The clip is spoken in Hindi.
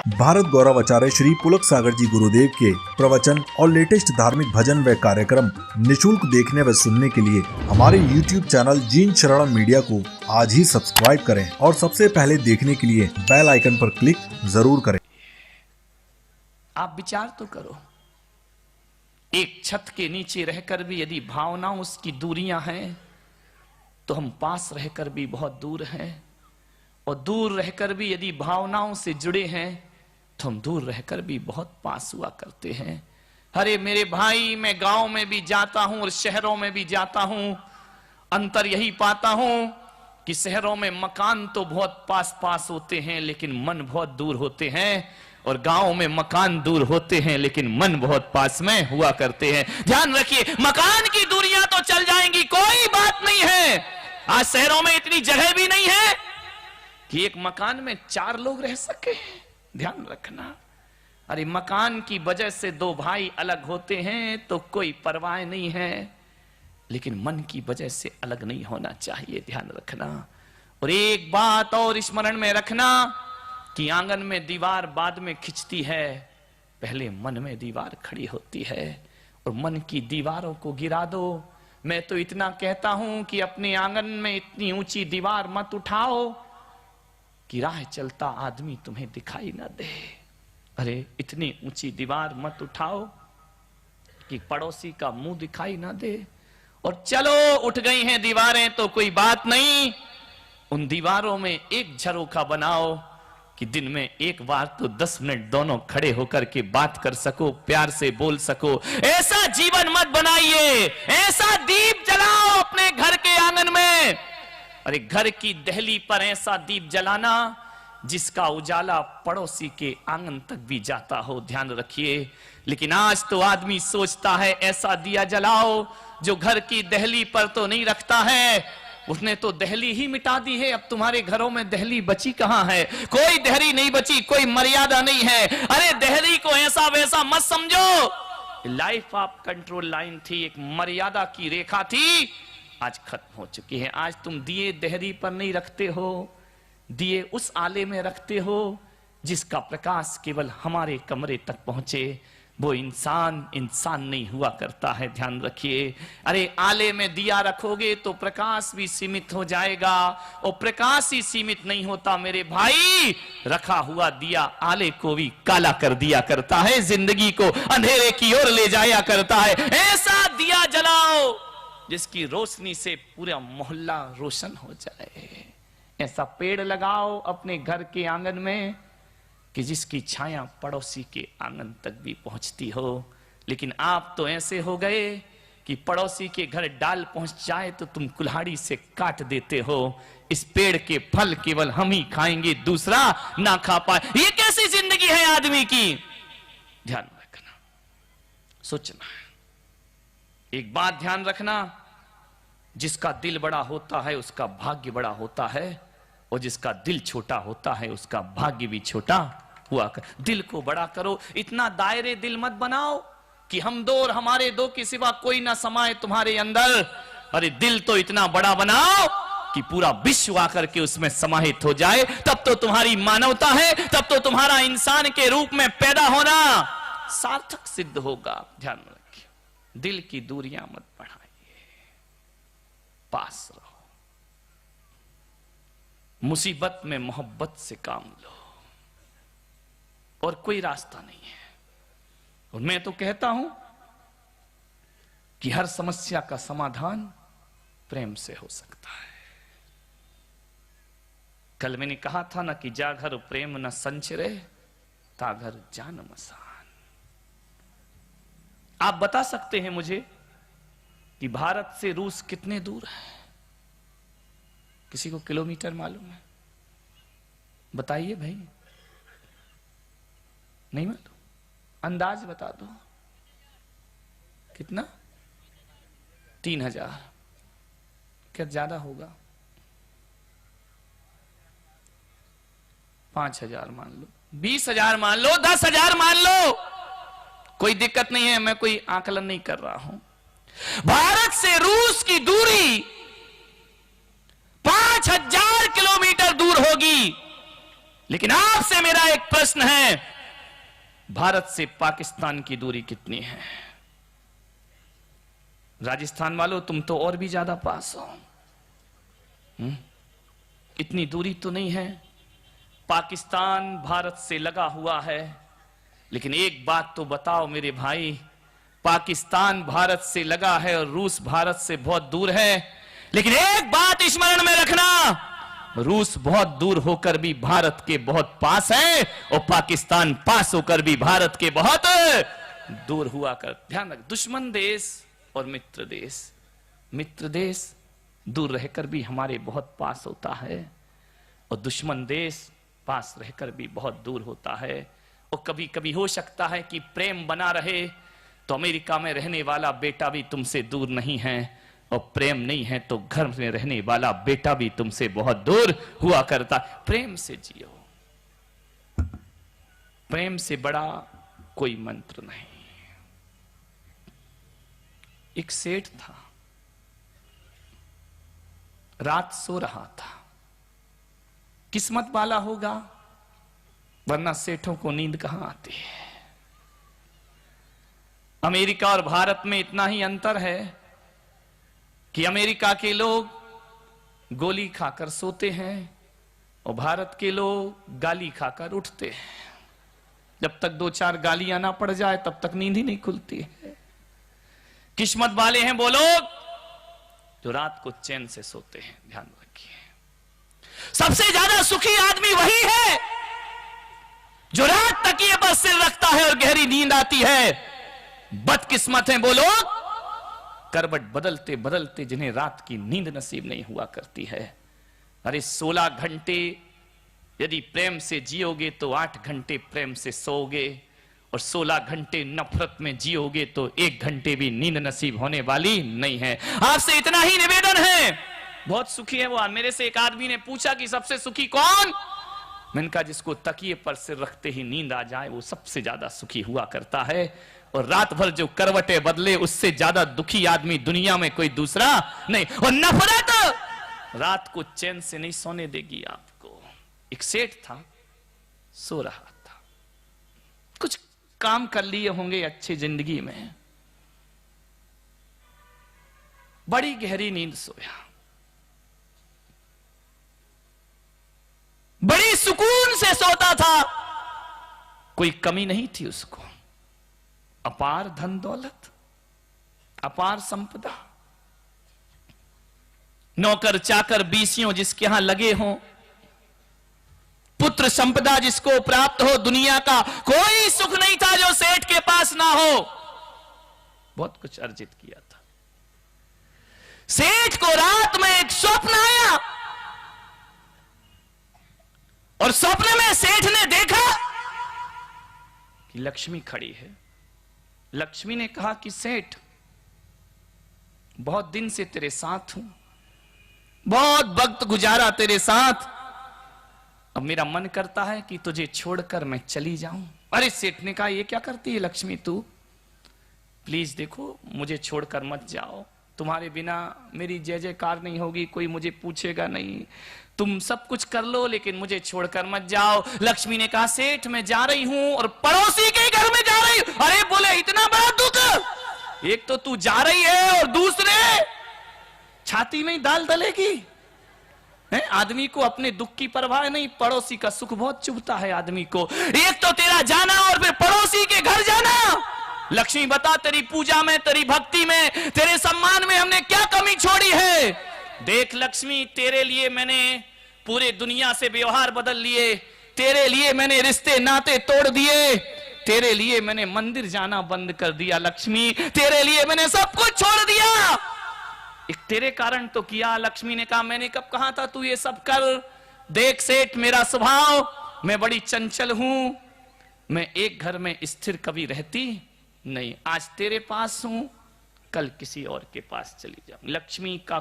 भारत गौरव आचार्य श्री पुलक सागर जी गुरुदेव के प्रवचन और लेटेस्ट धार्मिक भजन व कार्यक्रम निशुल्क देखने व सुनने के लिए हमारे YouTube चैनल जीन शरणम मीडिया को आज ही सब्सक्राइब करें और सबसे पहले देखने के लिए बेल आइकन पर क्लिक जरूर करें। आप विचार तो करो, एक छत के नीचे रहकर भी यदि भावनाओं उसकी दूरियां हैं तो हम पास रहकर भी बहुत दूर हैं, और दूर रहकर भी यदि भावनाओं से जुड़े हैं तो हम दूर रहकर भी बहुत पास हुआ करते हैं। अरे मेरे भाई, मैं गांव में भी जाता हूं और शहरों में भी जाता हूं, अंतर यही पाता हूं कि शहरों में मकान तो बहुत पास पास होते हैं लेकिन मन बहुत दूर होते हैं, और गांव में मकान दूर होते हैं लेकिन मन बहुत पास में हुआ करते हैं। ध्यान रखिए, मकान की दूरियां तो चल जाएंगी, कोई बात नहीं है। आज शहरों में इतनी जगह भी नहीं है कि एक मकान में 4 लोग रह सके। ध्यान रखना, अरे मकान की वजह से 2 भाई अलग होते हैं तो कोई परवाह नहीं है, लेकिन मन की वजह से अलग नहीं होना चाहिए। ध्यान रखना। और एक बात और स्मरण में रखना कि आंगन में दीवार बाद में खिंचती है, पहले मन में दीवार खड़ी होती है, और मन की दीवारों को गिरा दो। मैं तो इतना कहता हूं कि अपने आंगन में इतनी ऊंची दीवार मत उठाओ कि राह चलता आदमी तुम्हें दिखाई ना दे। अरे इतनी ऊंची दीवार मत उठाओ कि पड़ोसी का मुंह दिखाई ना दे। और चलो, उठ गई हैं दीवारें तो कोई बात नहीं, उन दीवारों में एक झरोखा बनाओ कि दिन में एक बार तो 10 मिनट दोनों खड़े होकर के बात कर सको, प्यार से बोल सको। ऐसा जीवन मत बनाइए, ऐसा दीप जलाओ अपने घर के आंगन में। अरे घर की दहली पर ऐसा दीप जलाना जिसका उजाला पड़ोसी के आंगन तक भी जाता हो। ध्यान रखिए। लेकिन आज तो आदमी सोचता है ऐसा दिया जलाओ जो घर की दहली पर तो नहीं रखता है, उसने तो दहली ही मिटा दी है। अब तुम्हारे घरों में दहली बची कहां है? कोई दहली नहीं बची, कोई मर्यादा नहीं है। अरे दहली को ऐसा वैसा मत समझो। लाइफ ऑफ कंट्रोल लाइन थी, एक मर्यादा की रेखा थी, आज खत्म हो चुकी है। आज तुम दिए दहरी पर नहीं रखते हो, दिए उस आले में रखते हो जिसका प्रकाश केवल हमारे कमरे तक पहुंचे। वो इंसान नहीं हुआ करता है। ध्यान रखिए। अरे आले में दिया रखोगे तो प्रकाश भी सीमित हो जाएगा, और प्रकाश ही सीमित नहीं होता मेरे भाई, रखा हुआ दिया आले को भी काला कर दिया करता है, जिंदगी को अंधेरे की ओर ले जाया करता है। ऐसा दिया जलाओ जिसकी रोशनी से पूरा मोहल्ला रोशन हो जाए। ऐसा पेड़ लगाओ अपने घर के आंगन में कि जिसकी छाया पड़ोसी के आंगन तक भी पहुंचती हो। लेकिन आप तो ऐसे हो गए कि पड़ोसी के घर डाल पहुंच जाए तो तुम कुल्हाड़ी से काट देते हो। इस पेड़ के फल केवल हम ही खाएंगे, दूसरा ना खा पाए। ये कैसी जिंदगी है आदमी की? ध्यान रखना, सोचना है। एक बात ध्यान रखना, जिसका दिल बड़ा होता है उसका भाग्य बड़ा होता है, और जिसका दिल छोटा होता है उसका भाग्य भी छोटा हुआ कर। दिल को बड़ा करो, इतना दायरे दिल मत बनाओ कि हम 2 और हमारे 2 के सिवा कोई ना समाये तुम्हारे अंदर। अरे दिल तो इतना बड़ा बनाओ कि पूरा विश्व आकर के उसमें समाहित हो जाए। तब तो तुम्हारी मानवता है, तब तो तुम्हारा इंसान के रूप में पैदा होना सार्थक सिद्ध होगा। ध्यान रखिए, दिल की दूरियां मत बढ़ाइए, पास रहो। मुसीबत में मोहब्बत से काम लो, और कोई रास्ता नहीं है। और मैं तो कहता हूं कि हर समस्या का समाधान प्रेम से हो सकता है। कल मैंने कहा था ना कि जागर प्रेम न संचरे तागर जान मसान। आप बता सकते हैं मुझे कि भारत से रूस कितने दूर है? किसी को किलोमीटर मालूम है? बताइए भाई, नहीं मालूम? अंदाज बता दो। कितना? 3000? क्या ज्यादा होगा? 5000 मान लो, 20000 मान लो, 10,000 मान लो, कोई दिक्कत नहीं है। मैं कोई आकलन नहीं कर रहा हूं। भारत से रूस की दूरी 5000 किलोमीटर दूर होगी। लेकिन आपसे मेरा एक प्रश्न है, भारत से पाकिस्तान की दूरी कितनी है? राजस्थान वालों, तुम तो और भी ज्यादा पास हो। इतनी दूरी तो नहीं है। पाकिस्तान भारत से लगा हुआ है, लेकिन एक बात तो बताओ मेरे भाई, पाकिस्तान भारत से लगा है और रूस भारत से बहुत दूर है, लेकिन एक बात स्मरण में रखना, रूस बहुत दूर होकर भी भारत के बहुत पास है और पाकिस्तान पास होकर भी भारत के बहुत दूर हुआ कर। ध्यान रख, दुश्मन देश और मित्र देश, मित्र देश दूर रहकर भी हमारे बहुत पास होता है और दुश्मन देश पास रहकर भी बहुत दूर होता है। और कभी कभी हो सकता है कि प्रेम बना रहे तो अमेरिका में रहने वाला बेटा भी तुमसे दूर नहीं है, और प्रेम नहीं है तो घर में रहने वाला बेटा भी तुमसे बहुत दूर हुआ करता। प्रेम से जियो, प्रेम से बड़ा कोई मंत्र नहीं। एक सेठ था, रात सो रहा था। किस्मत वाला होगा, वरना सेठों को नींद कहां आती है। अमेरिका और भारत में इतना ही अंतर है कि अमेरिका के लोग गोली खाकर सोते हैं और भारत के लोग गाली खाकर उठते हैं। जब तक 2-4 गालियां ना पड़ जाए तब तक नींद ही नहीं खुलती है। किस्मत वाले हैं वो लोग जो रात को चैन से सोते हैं। ध्यान रखिए, सबसे ज्यादा सुखी आदमी वही है जो रात तकिए पर सिर रखता है और गहरी नींद आती है। बदकिस्मत हैं वो लोग करवट बदलते बदलते जिन्हें रात की नींद नसीब नहीं हुआ करती है। अरे 16 घंटे यदि प्रेम से जियोगे तो 8 घंटे प्रेम से सोओगे, और 16 घंटे नफरत में जियोगे तो 1 घंटे भी नींद नसीब होने वाली नहीं है। आपसे इतना ही निवेदन है। बहुत सुखी है वो। मेरे से एक आदमी ने पूछा कि सबसे सुखी कौन? मैंने कहा जिसको तकिए पर सिर रखते ही नींद आ जाए वो सबसे ज्यादा सुखी हुआ करता है, और रात भर जो करवटें बदले उससे ज्यादा दुखी आदमी दुनिया में कोई दूसरा नहीं। और नफरत रात को चैन से नहीं सोने देगी आपको। एक सेठ था, सो रहा था, कुछ काम कर लिए होंगे अच्छी जिंदगी में, बड़ी गहरी नींद सोया, बड़ी सुकून से सोता था, कोई कमी नहीं थी उसको। अपार धन दौलत, अपार संपदा, नौकर चाकर बीसियों जिसके यहां लगे हों, पुत्र संपदा जिसको प्राप्त हो, दुनिया का कोई सुख नहीं था जो सेठ के पास ना हो। बहुत कुछ अर्जित किया था। सेठ को रात में एक स्वप्न आया और स्वप्न में सेठ ने देखा कि लक्ष्मी खड़ी है। लक्ष्मी ने कहा कि सेठ, बहुत दिन से तेरे साथ हूं, बहुत वक्त गुजारा तेरे साथ, अब मेरा मन करता है कि तुझे छोड़कर मैं चली जाऊं। अरे सेठ ने कहा ये क्या करती है लक्ष्मी तू, प्लीज देखो मुझे छोड़कर मत जाओ, तुम्हारे बिना मेरी जय जयकार नहीं होगी, कोई मुझे पूछेगा नहीं, तुम सब कुछ कर लो लेकिन मुझे छोड़कर मत जाओ। लक्ष्मी ने कहा सेठ मैं जा रही हूं और पड़ोसी के घर में जा रही हूं। अरे बोले इतना बड़ा दुख, एक तो तू जा रही है और दूसरे छाती में दाल दलेगी। आदमी को अपने दुख की परवाह नहीं, पड़ोसी का सुख बहुत चुभता है आदमी को। एक तो तेरा जाना और फिर पड़ोसी के घर जाना। लक्ष्मी बता तेरी पूजा में, तेरी भक्ति में, तेरे सम्मान में हमने क्या कमी छोड़ी है। देख लक्ष्मी, तेरे लिए मैंने पूरे दुनिया से व्यवहार बदल लिए, तेरे लिए मैंने रिश्ते नाते तोड़ दिए, तेरे लिए मैंने मंदिर जाना बंद कर दिया लक्ष्मी, तेरे लिए मैंने सब कुछ छोड़ दिया। एक तेरे कारण तो किया। लक्ष्मी ने कहा मैंने कब कहा था तू ये सब कर। देख सेठ, मेरा स्वभाव, मैं बड़ी चंचल हूं, मैं एक घर में स्थिर कभी रहती नहीं। आज तेरे पास हूं, कल किसी और के पास चली जाऊं। लक्ष्मी का